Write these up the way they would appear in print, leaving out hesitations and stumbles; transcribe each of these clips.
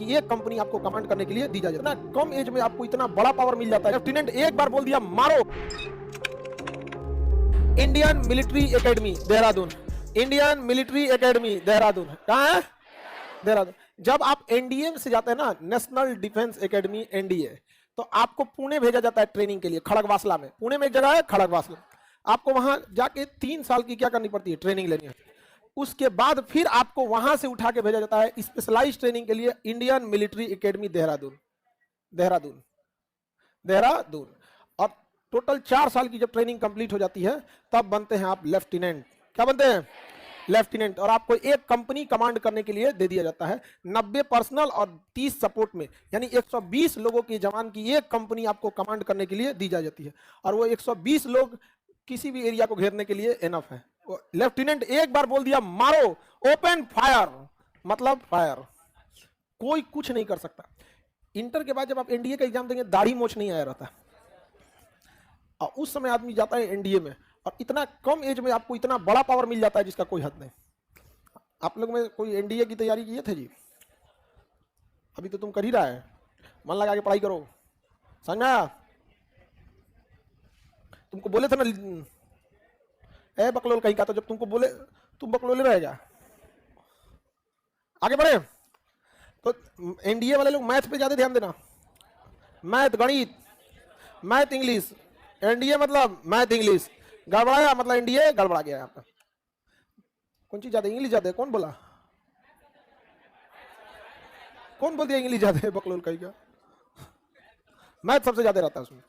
की एक कंपनी आपको कमांड करने के लिए दी जाती है। इतना कम एज में आपको इतना बड़ा पावर मिल जाता है। लेफ्टिनेंट एक बार बोल दिया मारो। Indian military academy Dehradun, Indian military academy Dehradun कहाँ है? देहरादून। जब आप एनडीए से जाते हैं ना, नेशनल डिफेंस एकेडमी एनडीए, तो आपको पुणे भेजा जाता है ट्रेनिंग के लिए। खड़गवासला में, पुणे में एक जगह है खड़गवासला, आपको वहां जाके 3 साल की क्या करनी पड़ती है? ट्रेनिंग लेनी है। उसके बाद फिर आपको वहां से उठा के भेजा जाता है स्पेशलाइज ट्रेनिंग के लिए Indian military academy Dehradun, Dehradun, Dehradun. और टोटल 4 साल की जब ट्रेनिंग कंप्लीट हो जाती है तब बनते हैं आप लेफ्टिनेंट। क्या बनते हैं? लेफ्टिनेंट। और आपको एक कंपनी कमांड करने के लिए दे दिया जाता है। 90 पर्सनल और 30 सपोर्ट में, यानी 120 लोगों की जवान की एक कंपनी आपको कमांड करने के लिए दी जाती है। और वो 120 लोग किसी भी एरिया को घेरने के लिए एनफ है। लेफ्टिनेंट एक बार बोल दिया मारो, ओपन फायर, मतलब फायर, कोई कुछ नहीं कर सकता। इंटर के बाद जब आप एनडीए का एग्जाम देंगे, दाढ़ी मोछ नहीं आया रहता, और उस समय आदमी जाता है एनडीए में, और इतना कम एज में आपको इतना बड़ा पावर मिल जाता है जिसका कोई हद नहीं। आप लोग में कोई एनडीए की तैयारी किए थे जी? अभी तो तुम कर ही रहा है, मन लगा के पढ़ाई करो, समझ में आया? तुमको बोले थे ना ए बकलोल कहीं का, तो जब तुमको बोले तुम बकलोले रहेगा। आगे बढ़े तो एनडीए वाले लोग मैथ पे ज्यादा ध्यान देना, मैथ, गणित, मैथ, इंग्लिश। एनडीए मतलब मैथ इंग्लिश, गड़बड़ाया मतलब एनडीए गड़बड़ा गया आपका। कौन चीज ज्यादा? इंग्लिश ज्यादा? कौन बोला? कौन बोल दिया इंग्लिश ज्यादा है? बकलोल कहीं का। मैथ सबसे ज्यादा रहता है उसमें,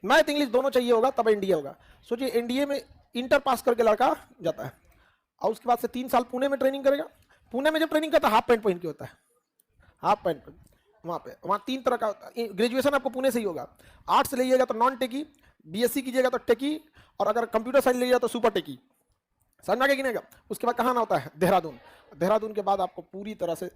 मैथ इंग्लिश दोनों चाहिए होगा तब एनडीए होगा। सोचिए एनडीए में इंटर पास करके लड़का जाता है, और उसके बाद से 3 साल पुणे में ट्रेनिंग करेगा। पुणे में जब ट्रेनिंग करता है हाफ पैंट पहन के होता है, हाफ पैंट वहाँ पे। वहाँ 3 तरह का ग्रेजुएशन आपको पुणे से ही होगा। आर्ट्स लीजिएगा तो नॉन टेकी, बीएससी कीजिएगा तो टेकी, और अगर कंप्यूटर साइंस लीजिएगा तो सुपर टेकी। समझ में आ गया कि नहीं? उसके बाद कहाँ ना होता है? देहरादून। देहरादून के बाद आपको पूरी तरह से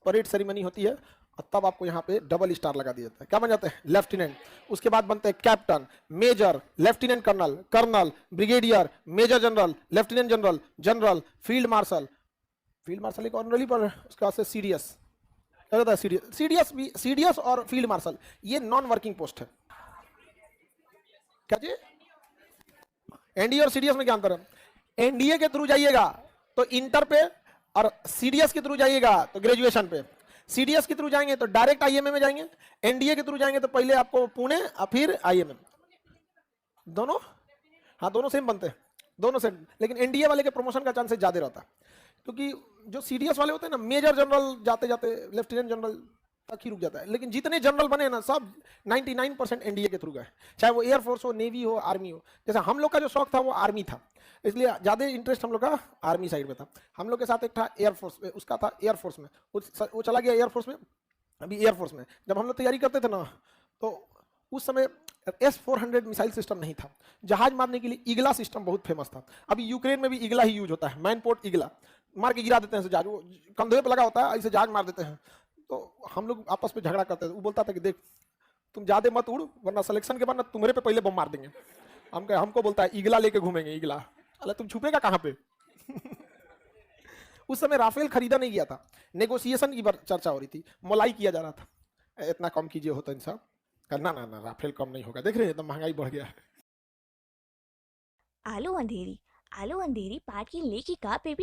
परेड सेरेमनी होती है, और तब आपको यहाँ पे डबल स्टार लगा दिया जाता है। क्या बन जाते हैं? लेफ्टिनेंट। उसके बाद बनते हैं captain, major, lieutenant colonel, colonel, brigadier, major general, lieutenant general, general, field marshal. Field marshal एक ऑनरली पर, उसके बाद से सीडीएस। क्या होता है? सीडीएस। सीडीएस भी, सीडीएस और फील्ड मार्शल ये नॉन वर्किंग पोस्ट है। क्या जी? एनडीए और सीडीएस में क्या अंतर है? एनडीए के थ्रू जाइएगा तो इंटर पे, और सीडीएस के थ्रू जाइएगा तो ग्रेजुएशन पे। सीडीएस के थ्रू जाएंगे तो डायरेक्ट आईएमए में जाएंगे, एनडीए के थ्रू जाएंगे तो पहले आपको पुणे और फिर आईएमए। दोनों, हाँ दोनों सेम बनते हैं, दोनों सेम। लेकिन एनडीए वाले के प्रमोशन का चांसेस ज्यादा रहता है, क्योंकि जो सीडीएस वाले होते हैं ना, मेजर जनरल जाते जाते लेफ्टिनेंट जनरल तक ही रुक जाता है। लेकिन जितने जनरल बने ना सब 99% एनडीए के थ्रू गए, चाहे वो एयरफोर्स हो, नेवी हो, आर्मी हो। जैसे हम लोग का जो शौक था वो आर्मी था, इसलिए ज्यादा इंटरेस्ट हम लोग का आर्मी साइड में था। हम लोग के साथ एक था एयरफोर्स में, उसका था एयरफोर्स में, वो चला गया एयरफोर्स में। अभी एयरफोर्स में जब हम लोग तैयारी करते थे ना, तो उस समय S-400 मिसाइल सिस्टम नहीं था। जहाज मारने के लिए ईगला सिस्टम बहुत फेमस था। अभी यूक्रेन में भी ईगला ही यूज होता है, मैनपोर्ट ईगला, मार के गिरा देते हैं जहाज, वो कंधे पे लगा होता है, ऐसे जहाज मार देते हैं। तो हम लोग आपस में झगड़ा करते थे। वो बोलता था कि देख तुम ज्यादा मत उड़, वरना सिलेक्शन के बाद ना तुम्हारे पे पहले बम मार देंगे। हमको बोलता है ईगला लेके घूमेंगे, ईगला। अरे तुम छुपेगा कहाँ पे? उस समय राफेल खरीदा नहीं गया था, नेगोशिएशन की चर्चा हो रही थी, मोलाई किया जा रहा था, इतना कम कीजिए होता इंसान। ना ना ना, राफेल कम नहीं होगा, देख रहे हैं एकदम महंगाई बढ़ गया है। आलू अंधेरी पाठ की लेखिका पे भी